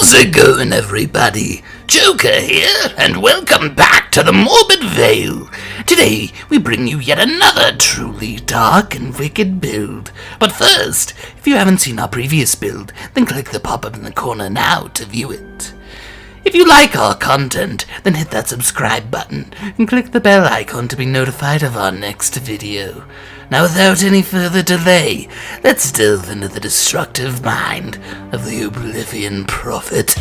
How's it going, everybody? Joker here, and welcome back to the Morbid Vale. Today, we bring you yet another truly dark and wicked build. But first, if you haven't seen our previous build, then click the pop-up in the corner now to view it. If you like our content, then hit that subscribe button and click the bell icon to be notified of our next video. Now, without any further delay, let's delve into the destructive mind of the Oblivion Prophet.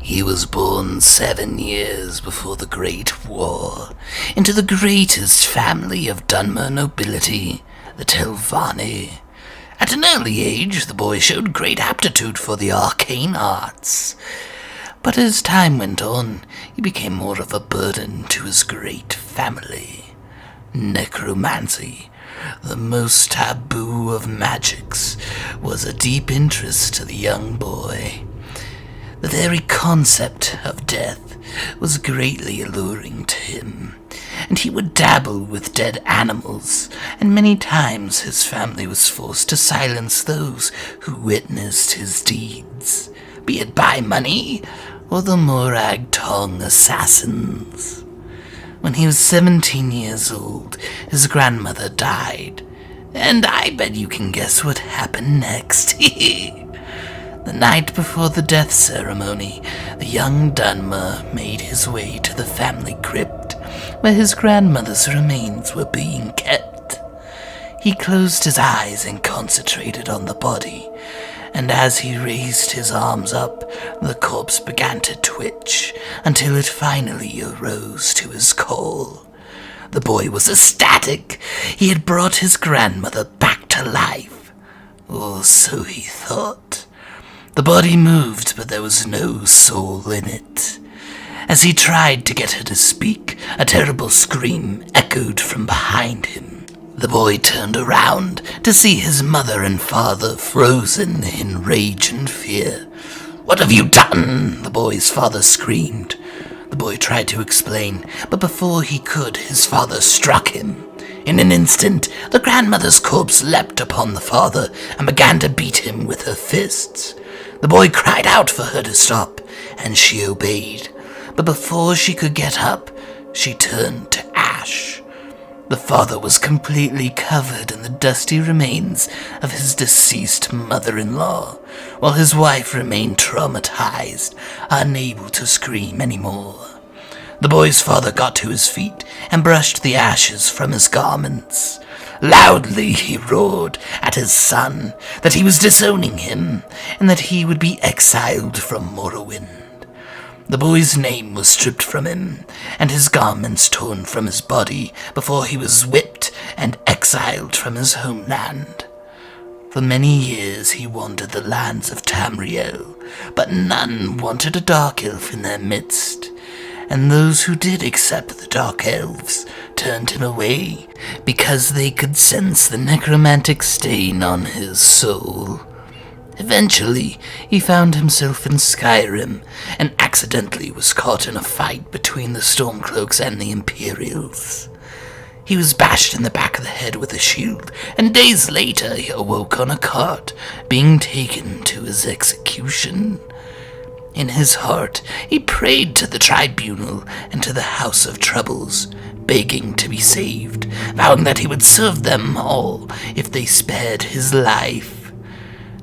He was born 7 years before the Great War, into the greatest family of Dunmer nobility, the Telvanni. At an early age, the boy showed great aptitude for the arcane arts. But as time went on, he became more of a burden to his great family. Necromancy, the most taboo of magics, was a deep interest to the young boy. The very concept of death was greatly alluring to him, and he would dabble with dead animals, and many times his family was forced to silence those who witnessed his deeds, be it by money or the Morag Tong assassins. When he was 17 years old, his grandmother died, and I bet you can guess what happened next. The night before the death ceremony, the young Dunmer made his way to the family crypt, where his grandmother's remains were being kept. He closed his eyes and concentrated on the body, and as he raised his arms up, the corpse began to twitch, until it finally arose to his call. The boy was ecstatic. He had brought his grandmother back to life. Or so he thought. The body moved, but there was no soul in it. As he tried to get her to speak, a terrible scream echoed from behind him. The boy turned around to see his mother and father frozen in rage and fear. "What have you done?" the boy's father screamed. The boy tried to explain, but before he could, his father struck him. In an instant, the grandmother's corpse leapt upon the father and began to beat him with her fists. The boy cried out for her to stop, and she obeyed. But before she could get up, she turned to ash. The father was completely covered in the dusty remains of his deceased mother-in-law, while his wife remained traumatized, unable to scream anymore. The boy's father got to his feet and brushed the ashes from his garments. Loudly he roared at his son that he was disowning him and that he would be exiled from Morrowind. The boy's name was stripped from him and his garments torn from his body before he was whipped and exiled from his homeland. For many years he wandered the lands of Tamriel, but none wanted a dark elf in their midst. And those who did accept the Dark Elves turned him away because they could sense the necromantic stain on his soul. Eventually, he found himself in Skyrim and accidentally was caught in a fight between the Stormcloaks and the Imperials. He was bashed in the back of the head with a shield, and days later he awoke on a cart, being taken to his execution. In his heart, he prayed to the tribunal and to the House of Troubles, begging to be saved, vowing that he would serve them all if they spared his life.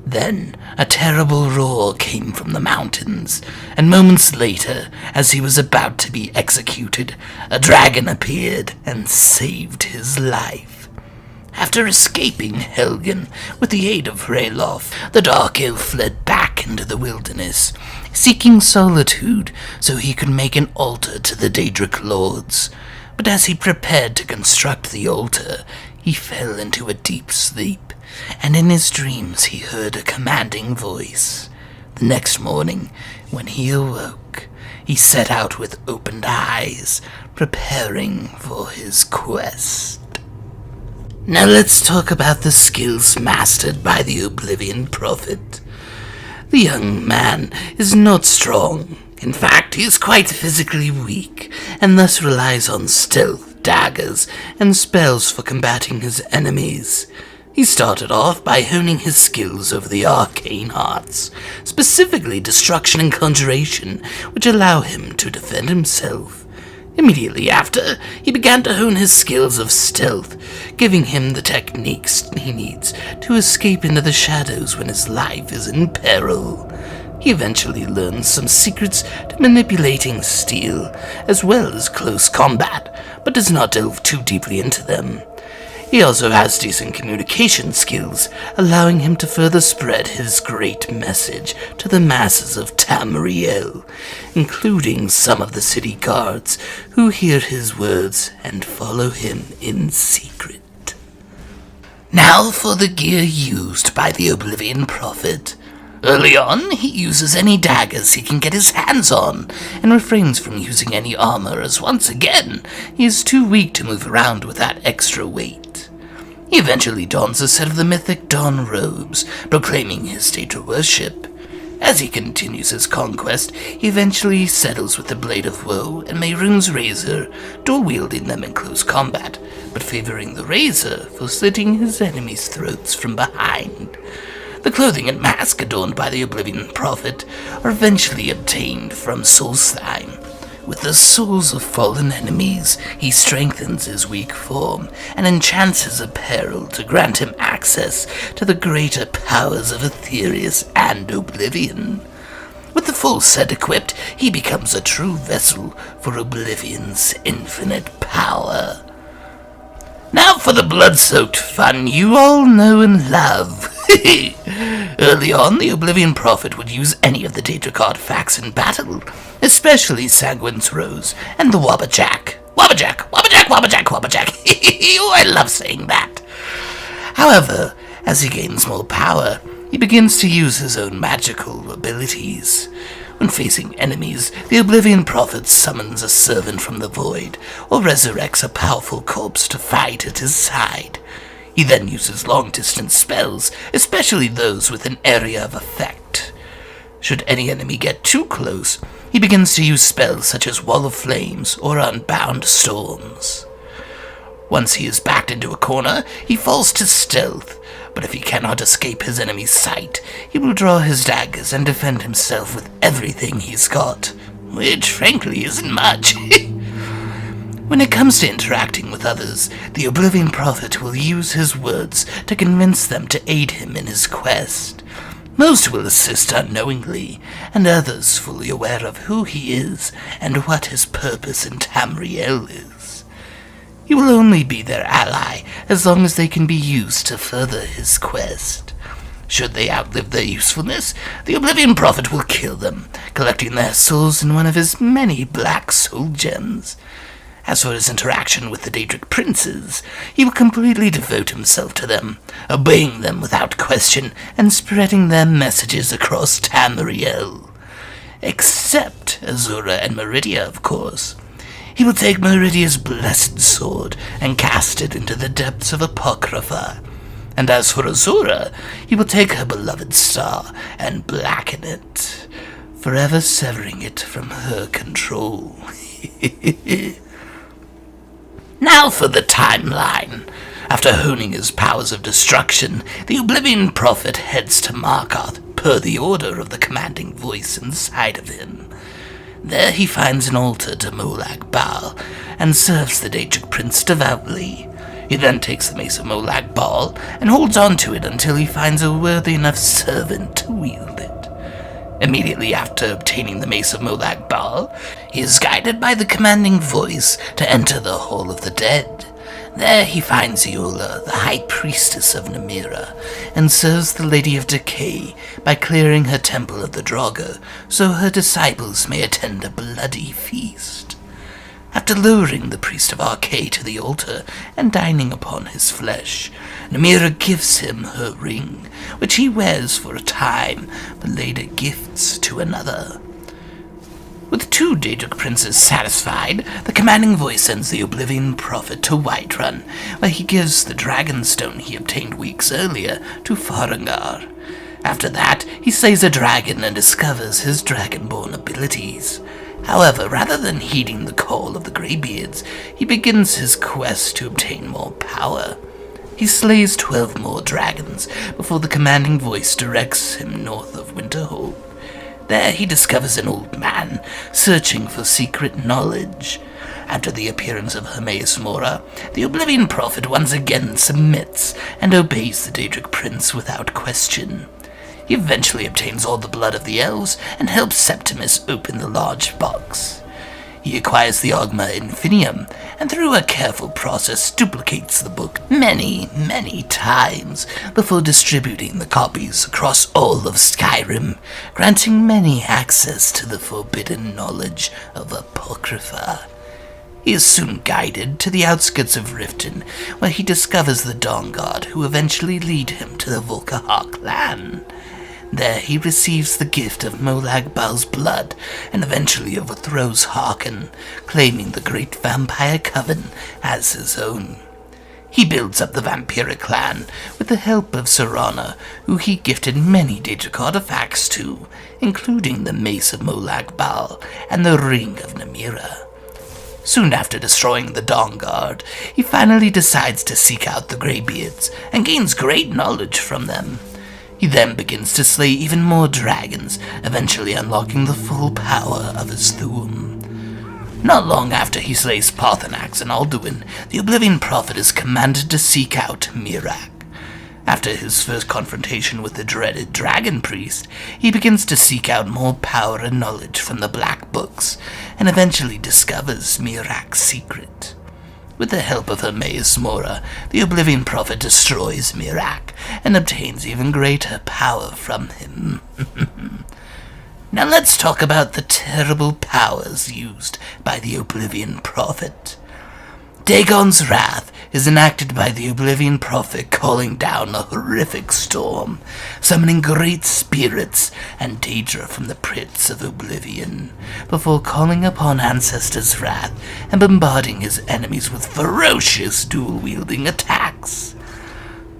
Then a terrible roar came from the mountains, and moments later, as he was about to be executed, a dragon appeared and saved his life. After escaping Helgen with the aid of Ralof, the Dark Elf fled back into the wilderness, seeking solitude so he could make an altar to the Daedric lords. But as he prepared to construct the altar, he fell into a deep sleep, and in his dreams he heard a commanding voice. The next morning, When he awoke, he set out with opened eyes, preparing for his quest. Now let's talk about the skills mastered by the Oblivion Prophet. The young man is not strong. In fact, he is quite physically weak, and thus relies on stealth, daggers, and spells for combating his enemies. He started off by honing his skills over the arcane arts, specifically destruction and conjuration, which allow him to defend himself. Immediately after, he began to hone his skills of stealth, giving him the techniques he needs to escape into the shadows when his life is in peril. He eventually learns some secrets to manipulating steel, as well as close combat, but does not delve too deeply into them. He also has decent communication skills, allowing him to further spread his great message to the masses of Tamriel, including some of the city guards who hear his words and follow him in secret. Now for the gear used by the Oblivion Prophet. Early on, he uses any daggers he can get his hands on, and refrains from using any armor, as once again, he is too weak to move around with that extra weight. He eventually dons a set of the mythic dawn robes, proclaiming his data worship. As he continues his conquest, he eventually settles with the Blade of Woe and Mehrunes Razor, dual-wielding them in close combat, but favoring the razor for slitting his enemies' throats from behind. The clothing and mask adorned by the Oblivion Prophet are eventually obtained from soul slime. With the souls of fallen enemies, he strengthens his weak form and enchants his apparel to grant him access to the greater powers of Aetherius and Oblivion. With the full set equipped, he becomes a true vessel for Oblivion's infinite power. Now for the blood-soaked fun you all know and love. Early on, the Oblivion Prophet would use any of the Daedric artifacts in battle, especially Sanguine's Rose and the Wabbajack. Wabbajack, Wabbajack, Wabbajack, Wabbajack. Oh, I love saying that. However, as he gains more power, he begins to use his own magical abilities. When facing enemies, the Oblivion Prophet summons a servant from the void, or resurrects a powerful corpse to fight at his side. He then uses long-distance spells, especially those with an area of effect. Should any enemy get too close, he begins to use spells such as Wall of Flames or Unbound Storms. Once he is backed into a corner, he falls to stealth, but if he cannot escape his enemy's sight, he will draw his daggers and defend himself with everything he's got, which frankly isn't much. When it comes to interacting with others, the Oblivion Prophet will use his words to convince them to aid him in his quest. Most will assist unknowingly, and others fully aware of who he is and what his purpose in Tamriel is. He will only be their ally as long as they can be used to further his quest. Should they outlive their usefulness, the Oblivion Prophet will kill them, collecting their souls in one of his many black soul gems. As for his interaction with the Daedric princes, he will completely devote himself to them, obeying them without question and spreading their messages across Tamriel. Except Azura and Meridia, of course. He will take Meridia's blessed sword and cast it into the depths of Apocrypha. And as for Azura, he will take her beloved star and blacken it, forever severing it from her control. Now for the timeline. After honing his powers of destruction, the Oblivion Prophet heads to Markarth per the order of the commanding voice inside of him. There he finds an altar to Molag Bal and serves the Daedric prince devoutly. He then takes the mace of Molag Bal and holds on to it until he finds a worthy enough servant to wield it. Immediately after obtaining the mace of Molag Bal, he is guided by the commanding voice to enter the Hall of the Dead. There he finds Iula, the High Priestess of Namira, and serves the Lady of Decay by clearing her temple of the Draugr, so her disciples may attend a bloody feast. After lowering the Priest of Arcay to the altar and dining upon his flesh, Namira gives him her ring, which he wears for a time, but later gifts to another. With 2 Daedric princes satisfied, the commanding voice sends the Oblivion Prophet to Whiterun, where he gives the dragonstone he obtained weeks earlier to Farengar. After that, he slays a dragon and discovers his dragonborn abilities. However, rather than heeding the call of the Greybeards, he begins his quest to obtain more power. He slays 12 more dragons before the commanding voice directs him north of Winterhold. There he discovers an old man searching for secret knowledge. After the appearance of Hermaeus Mora, the Oblivion Prophet once again submits and obeys the Daedric Prince without question. He eventually obtains all the blood of the elves and helps Septimus open the large box. He acquires the Ogma Infinium, and through a careful process duplicates the book many, many times before distributing the copies across all of Skyrim, granting many access to the forbidden knowledge of Apocrypha. He is soon guided to the outskirts of Riften, where he discovers the Dawnguard, who eventually lead him to the Volkihar clan. There he receives the gift of Molag Bal's blood and eventually overthrows Harkon, claiming the great vampire coven as his own. He builds up the vampiric clan with the help of Serana, who he gifted many Daedric artifacts to, including the Mace of Molag Bal and the Ring of Namira. Soon after destroying the Dawnguard, he finally decides to seek out the Greybeards and gains great knowledge from them. He then begins to slay even more dragons, eventually unlocking the full power of his Thu'um. Not long after he slays Paarthurnax and Alduin, the Oblivion Prophet is commanded to seek out Miraak. After his first confrontation with the dreaded Dragon Priest, he begins to seek out more power and knowledge from the Black Books, and eventually discovers Miraak's secret. With the help of Hermaeus Mora, the Oblivion Prophet destroys Miraak and obtains even greater power from him. Now let's talk about the terrible powers used by the Oblivion Prophet. Dagon's wrath is enacted by the Oblivion Prophet calling down a horrific storm, summoning great spirits and Daedra from the pits of Oblivion, before calling upon Ancestor's wrath and bombarding his enemies with ferocious dual-wielding attacks.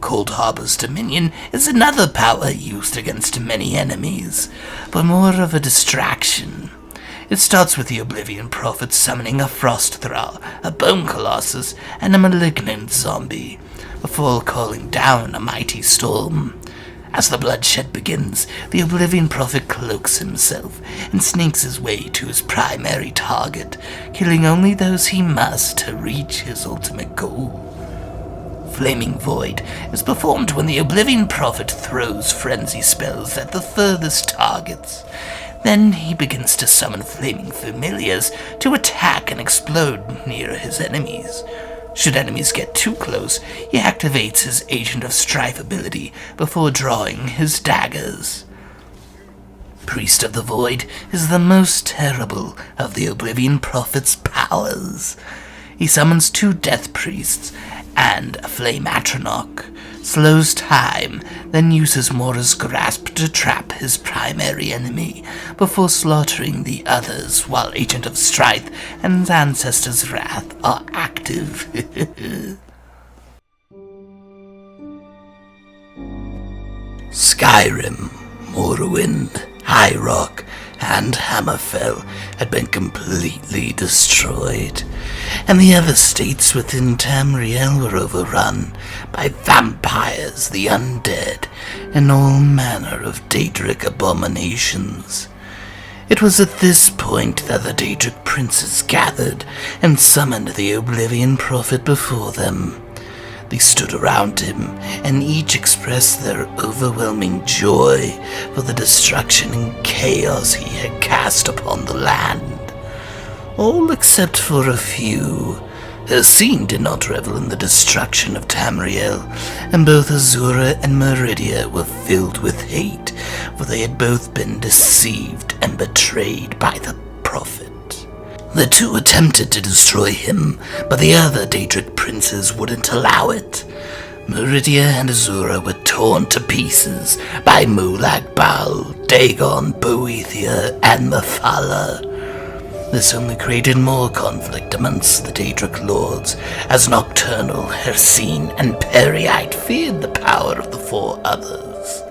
Cold Harbor's Dominion is another power used against many enemies, but more of a distraction. It starts with the Oblivion Prophet summoning a Frost Thrall, a Bone Colossus, and a malignant zombie, before calling down a mighty storm. As the bloodshed begins, the Oblivion Prophet cloaks himself and sneaks his way to his primary target, killing only those he must to reach his ultimate goal. Flaming Void is performed when the Oblivion Prophet throws frenzy spells at the furthest targets. Then he begins to summon flaming familiars to attack and explode near his enemies. Should enemies get too close, he activates his Agent of Strife ability before drawing his daggers. Priest of the Void is the most terrible of the Oblivion Prophet's powers. He summons 2 Death Priests and a Flame Atronach, slows time, then uses Mora's Grasp to trap his primary enemy, before slaughtering the others while Agent of Strife and Ancestor's Wrath are active. Skyrim, Morrowind, High Rock, and Hammerfell had been completely destroyed, and the other states within Tamriel were overrun by vampires, the undead, and all manner of Daedric abominations. It was at this point that the Daedric princes gathered and summoned the Oblivion Prophet before them. They stood around him, and each expressed their overwhelming joy for the destruction and chaos he had cast upon the land. All except for a few. Hircine did not revel in the destruction of Tamriel, and both Azura and Meridia were filled with hate, for they had both been deceived and betrayed by the Prophet. The 2 attempted to destroy him, but the other Daedric princes wouldn't allow it. Meridia and Azura were torn to pieces by Molag Bal, Dagon, Boethia, and Mephala. This only created more conflict amongst the Daedric lords, as Nocturnal, Hercene, and Pereite feared the power of the four others.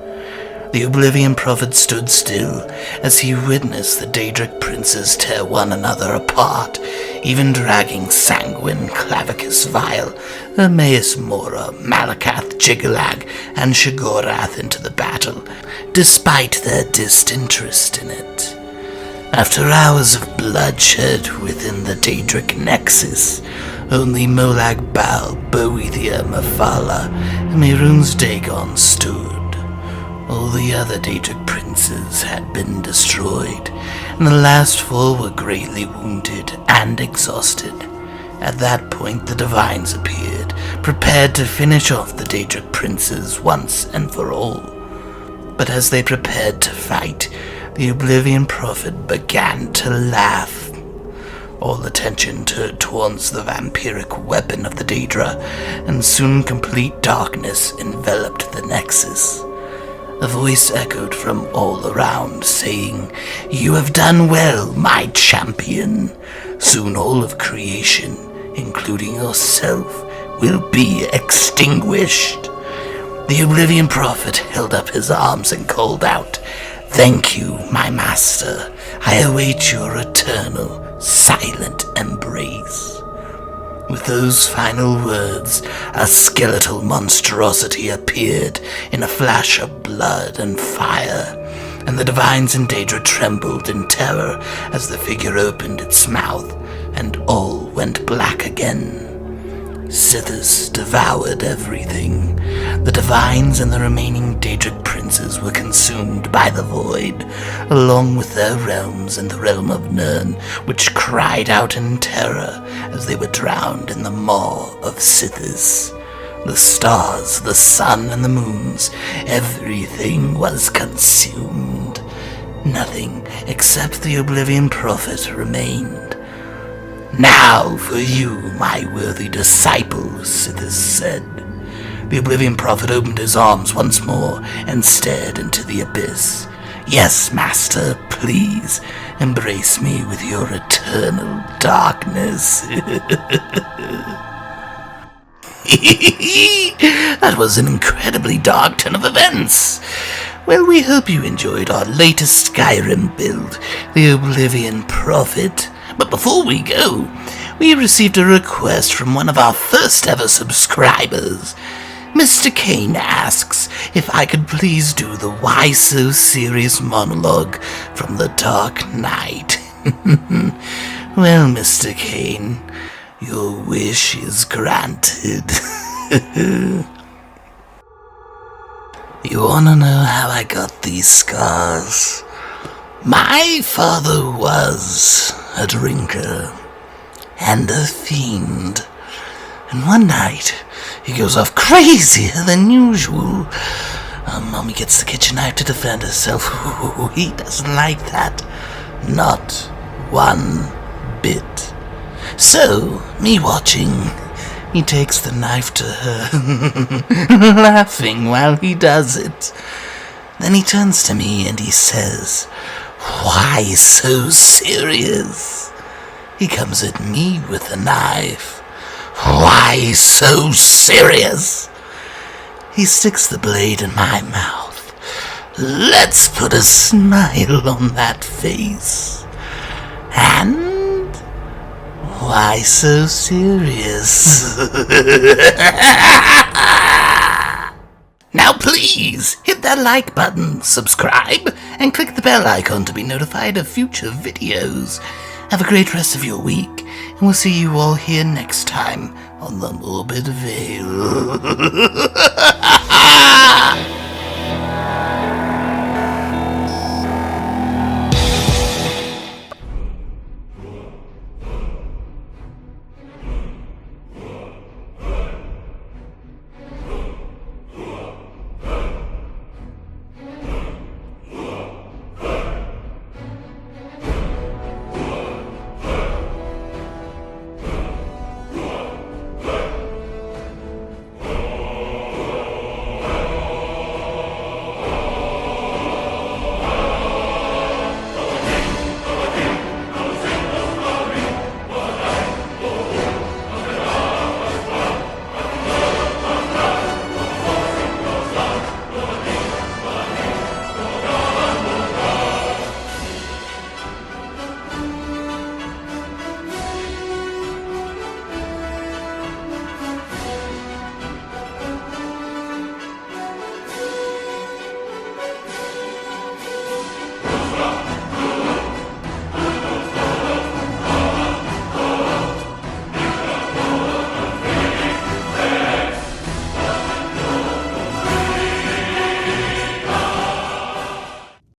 The Oblivion Prophet stood still as he witnessed the Daedric princes tear one another apart, even dragging Sanguine, Clavicus Vile, Hermaeus Mora, Malakath, Jigalag, and Shigorath into the battle, despite their disinterest in it. After hours of bloodshed within the Daedric Nexus, only Molag Bal, Boethia, Mephala, and Mehrunes Dagon stood. All the other Daedric princes had been destroyed, and the last four were greatly wounded and exhausted. At that point, the Divines appeared, prepared to finish off the Daedric princes once and for all. But as they prepared to fight, the Oblivion Prophet began to laugh. All attention turned towards the vampiric weapon of the Daedra, and soon complete darkness enveloped the Nexus. A voice echoed from all around, saying, "You have done well, my champion. Soon all of creation, including yourself, will be extinguished." The Oblivion Prophet held up his arms and called out, "Thank you, my master. I await your eternal, silent embrace." With those final words, a skeletal monstrosity appeared in a flash of blood and fire, and the Divines and Daedra trembled in terror as the figure opened its mouth, and all went black again. Sithis devoured everything. The Divines and the remaining Daedric princes were consumed by the void, along with their realms and the realm of Nirn, which cried out in terror as they were drowned in the maw of Sithis. The stars, the sun, and the moons, everything was consumed. Nothing except the Oblivion Prophet remained. "Now for you, my worthy disciple," Sithis said. The Oblivion Prophet opened his arms once more and stared into the abyss. "Yes, master, please embrace me with your eternal darkness." That was an incredibly dark turn of events. Well, we hope you enjoyed our latest Skyrim build, the Oblivion Prophet. But before we go, we received a request from one of our first ever subscribers. Mr. Kane asks if I could please do the Why So Serious monologue from The Dark Knight. Well, Mr. Kane, your wish is granted. You wanna know how I got these scars? My father was a drinker and a fiend, and one night he goes off crazier than usual. Mommy gets the kitchen knife to defend herself. Ooh, he doesn't like that, not one bit. So, me watching, he takes the knife to her, laughing while he does it. Then he turns to me and he says, "Why so serious?" He comes at me with the knife. "Why so serious?" He sticks the blade in my mouth. Let's put a smile on that face. And why so serious? Now please, hit that like button, subscribe, and click the bell icon to be notified of future videos. Have a great rest of your week, and we'll see you all here next time on the Morbid Vale.